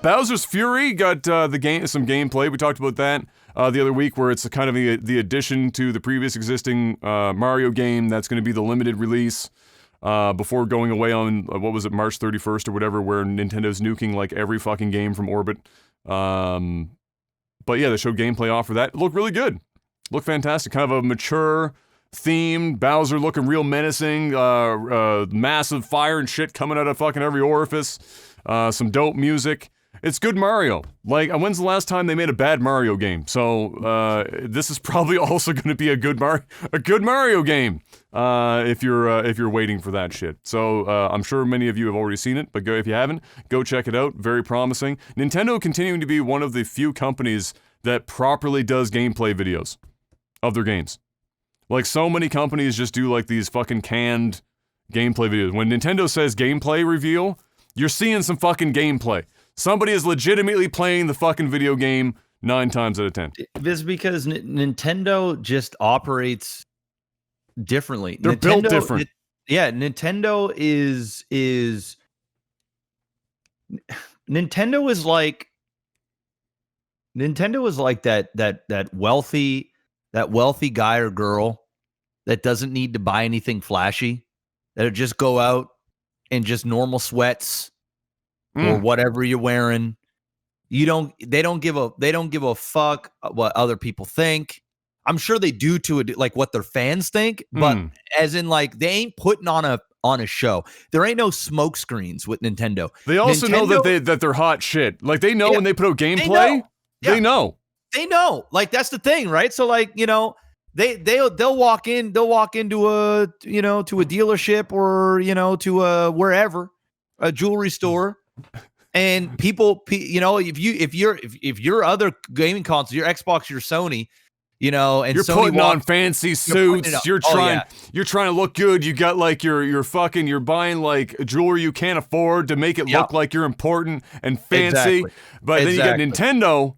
Bowser's Fury got some gameplay. We talked about that the other week, where it's kind of the addition to the previous existing Mario game. That's going to be the limited release before going away on what was it, March 31st or whatever, where Nintendo's nuking like every fucking game from orbit. But yeah, they showed gameplay off for that. It looked really good. Looked fantastic. Kind of a mature theme. Bowser looking real menacing. Massive fire and shit coming out of fucking every orifice. Some dope music. It's good Mario. Like, when's the last time they made a bad Mario game? So this is probably also going to be a good Mario game. If you're waiting for that shit. So I'm sure many of you have already seen it, but if you haven't, go check it out. Very promising. Nintendo continuing to be one of the few companies that properly does gameplay videos of their games. Like, so many companies just do like these fucking canned gameplay videos. When Nintendo says gameplay reveal, you're seeing some fucking gameplay. Somebody is legitimately playing the fucking video game 9 times out of 10. This is because Nintendo just operates differently. They're built different. Nintendo is Nintendo is like that wealthy guy or girl that doesn't need to buy anything flashy, that'll just go out in just normal sweats or whatever you're wearing. They don't give a fuck what other people think. I'm sure they do to it, like what their fans think, but as in like they ain't putting on a show. There ain't no smoke screens with Nintendo. They also know that they're hot shit. Like they know when they put out gameplay. They know. Like that's the thing, right? So like, you know, they'll walk into a, you know, to a dealership or, you know, to a wherever, a jewelry store. And people, you know, if your other gaming console, your Xbox, your Sony, you know, and you're Sony putting on fancy suits, you're trying to look good. You got like you're buying like jewelry you can't afford to make it look like you're important and fancy. But then you got Nintendo,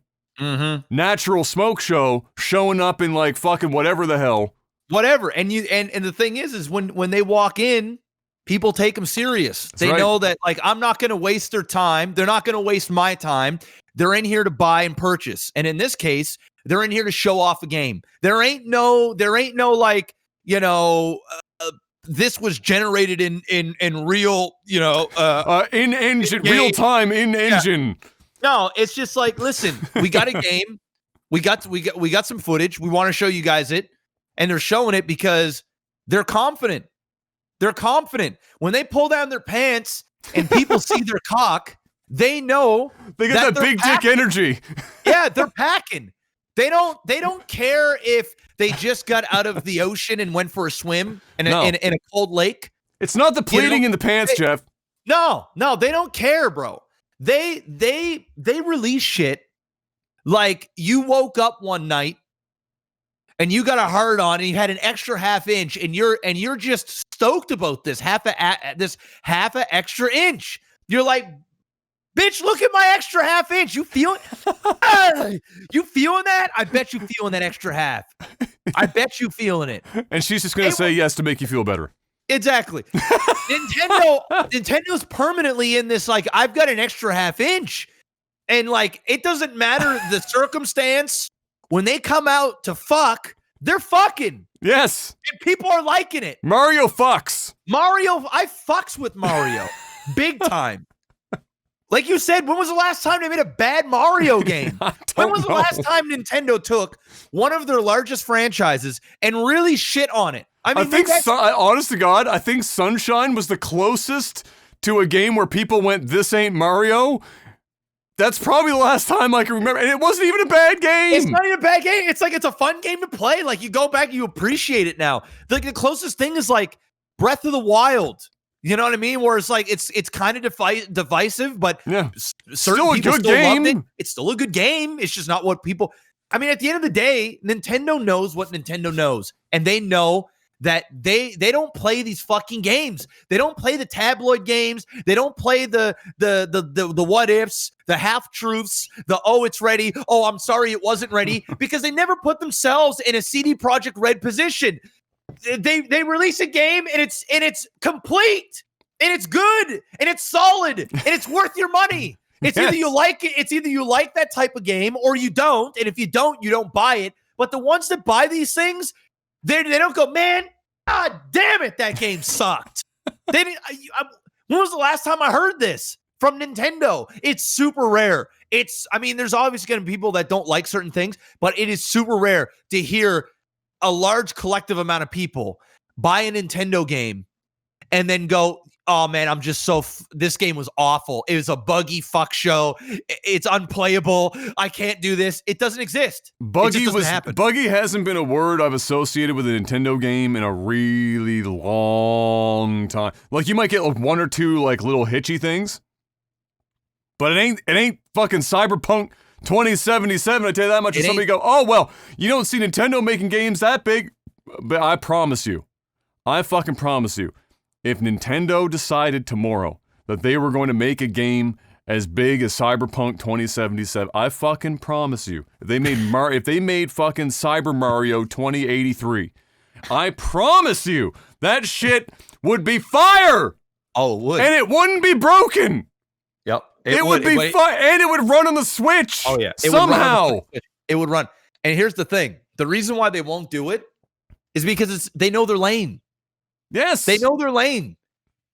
natural smoke show showing up in like fucking whatever the hell. Whatever. And the thing is when they walk in, people take them serious. They know that, like, I'm not going to waste their time. They're not going to waste my time. They're in here to buy and purchase. And in this case, they're in here to show off a game. There ain't no like, you know, this was generated in real, you know, in engine, real time in engine. No, it's just like, listen, we got a game. We got some footage. We want to show you guys it. And they're showing it because they're confident. They're confident. When they pull down their pants and people see their cock, they know they got that big dick energy. Yeah, they're packing. They don't care if they just got out of the ocean and went for a swim in a cold lake. It's not the pleating in the pants, Jeff. No, they don't care, bro. They release shit like you woke up one night and you got a hard on and you had an extra half inch and you're just stoked about this half a extra inch. You're like, bitch, look at my extra half inch. You feel it? You feeling that? I bet you feeling that extra half. I bet you feeling it. And she's just going to say yes to make you feel better. Exactly. Nintendo's permanently in this, like, I've got an extra half inch. And, like, it doesn't matter the circumstance. When they come out to fuck, they're fucking. Yes. And people are liking it. Mario fucks. I fucks with Mario. Big time. Like you said, when was the last time they made a bad Mario game? When was the last time Nintendo took one of their largest franchises and really shit on it? I mean, honest to God, I think Sunshine was the closest to a game where people went, this ain't Mario. That's probably the last time I can remember. And it wasn't even a bad game. It's not even a bad game. It's like, it's a fun game to play. Like, you go back, you appreciate it now. Like, the closest thing is like Breath of the Wild. You know what I mean? Where it's like, it's kind of divisive, but still a good game. Loved it. It's still a good game. It's just not what people, I mean, at the end of the day, Nintendo knows what Nintendo knows. And they know that they don't play these fucking games. They don't play the tabloid games. They don't play the what ifs, the half truths, the it's ready. Oh, I'm sorry it wasn't ready, because they never put themselves in a CD Projekt Red position. They release a game and it's complete and it's good and it's solid and it's worth your money. It's either you like it, it's either you like that type of game or you don't. And if you don't, you don't buy it. But the ones that buy these things, they don't go, man, God damn it, that game sucked. They didn't. When was the last time I heard this from Nintendo? It's super rare. There's obviously going to be people that don't like certain things, but it is super rare to hear a large collective amount of people buy a Nintendo game and then go, oh man, I'm just this game was awful. It was a buggy fuck show. It's unplayable. I can't do this. It doesn't exist. Buggy hasn't been a word I've associated with a Nintendo game in a really long time. Like you might get like one or two like little hitchy things, but it ain't fucking Cyberpunk 2077. I tell you that much. If somebody go, oh well, you don't see Nintendo making games that big, but I fucking promise you, if Nintendo decided tomorrow that they were going to make a game as big as Cyberpunk 2077, I fucking promise you, if they made fucking Cyber Mario 2083, I promise you that shit would be fire. Oh, it would. And it wouldn't be broken. Yep. It would be fire, and it would run on the Switch. Oh yeah. Somehow. It would run. And here's the thing. The reason why they won't do it is because they know their lane. Yes, they know their lane.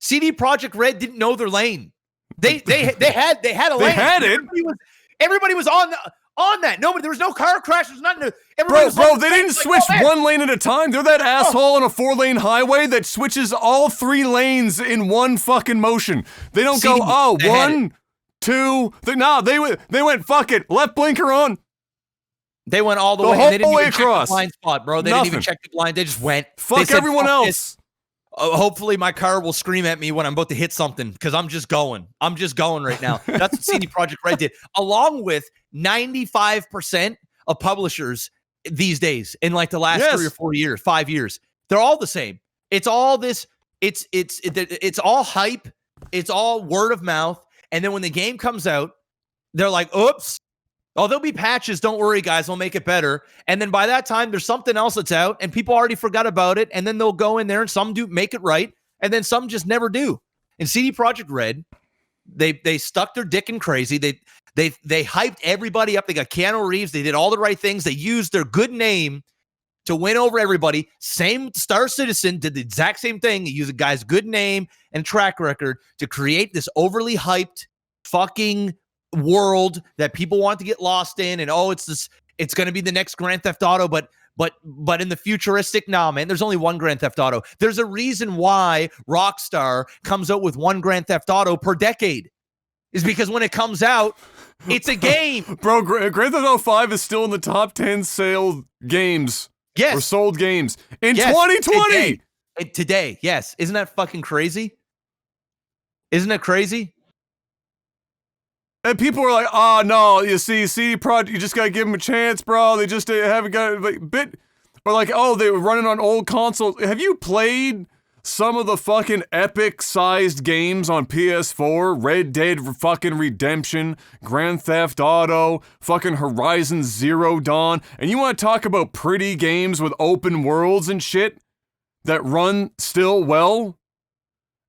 CD Projekt Red didn't know their lane. They had a lane. They had it. Everybody was on that. Nobody. There was no car crash. There's nothing. Bro, they didn't switch one lane at a time. They're that asshole on a 4-lane highway that switches all 3 lanes in one fucking motion. They don't go, oh, 1, 2. They went fuck it. Left blinker on. They went all the way. Whole and they didn't way even across. Check the blind spot, bro. They didn't even check the blind. They just went. Fuck everyone else. Hopefully my car will scream at me when I'm about to hit something because I'm just going right now. That's what CD Projekt Red did, along with 95% of publishers these days in like the last 3 or 4 years, 5 years. They're all the same. It's all this. It's all hype. It's all word of mouth. And then when the game comes out, they're like, oops. Oh, there'll be patches. Don't worry, guys. We'll make it better. And then by that time, there's something else that's out, and people already forgot about it. And then they'll go in there, and some do make it right, and then some just never do. And CD Projekt Red, they stuck their dick in crazy. They hyped everybody up. They got Keanu Reeves. They did all the right things. They used their good name to win over everybody. Same Star Citizen did the exact same thing. He used a guy's good name and track record to create this overly hyped fucking world that people want to get lost in, and it's going to be the next Grand Theft Auto, but in the futuristic, man, there's only one Grand Theft Auto. There's a reason why Rockstar comes out with one Grand Theft Auto per decade, is because when it comes out, it's a game. Bro, Grand Theft Auto 5 is still in the top 10 sale games. Yes. Or sold games in 2020. Today, yes. Isn't that fucking crazy? Isn't it crazy? And people are like, oh, no, you see, CD Projekt, you just got to give them a chance, bro. They just haven't got a bit. Or like, oh, they were running on old consoles. Have you played some of the fucking epic-sized games on PS4? Red Dead fucking Redemption, Grand Theft Auto, fucking Horizon Zero Dawn. And you want to talk about pretty games with open worlds and shit that run still well?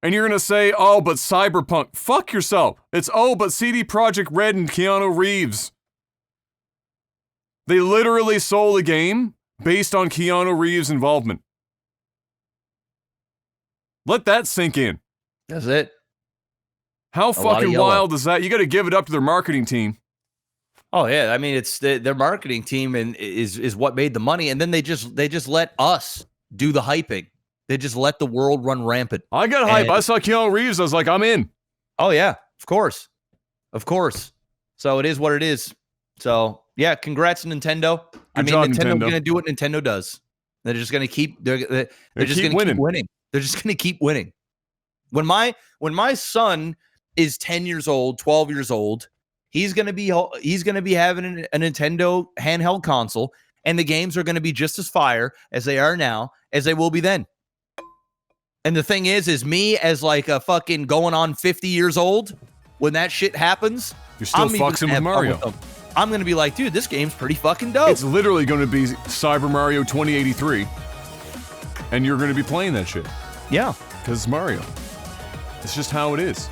And you're going to say, oh, but Cyberpunk. Fuck yourself. It's, oh, but CD Projekt Red and Keanu Reeves. They literally sold a game based on Keanu Reeves' involvement. Let that sink in. That's it. How fucking wild is that? You got to give it up to their marketing team. Oh, yeah. I mean, it's their marketing team and is what made the money. And then they just let us do the hyping. They just let the world run rampant. I got hype. I saw Keanu Reeves. I was like, I'm in. Oh, yeah. Of course. So it is what it is. So, yeah, congrats, Nintendo. Nintendo's going to do what Nintendo does. They're just going to keep they're just going to keep winning. They're just going to keep winning. When my son is 10 years old, 12 years old, he's going to be having a Nintendo handheld console, and the games are going to be just as fire as they are now, as they will be then. And the thing is me as like a fucking going on 50 years old, when that shit happens, you're still fucking with Mario. I'm going to be like, dude, this game's pretty fucking dope. It's literally going to be Cyber Mario 2083. And you're going to be playing that shit. Yeah. Because it's Mario. It's just how it is.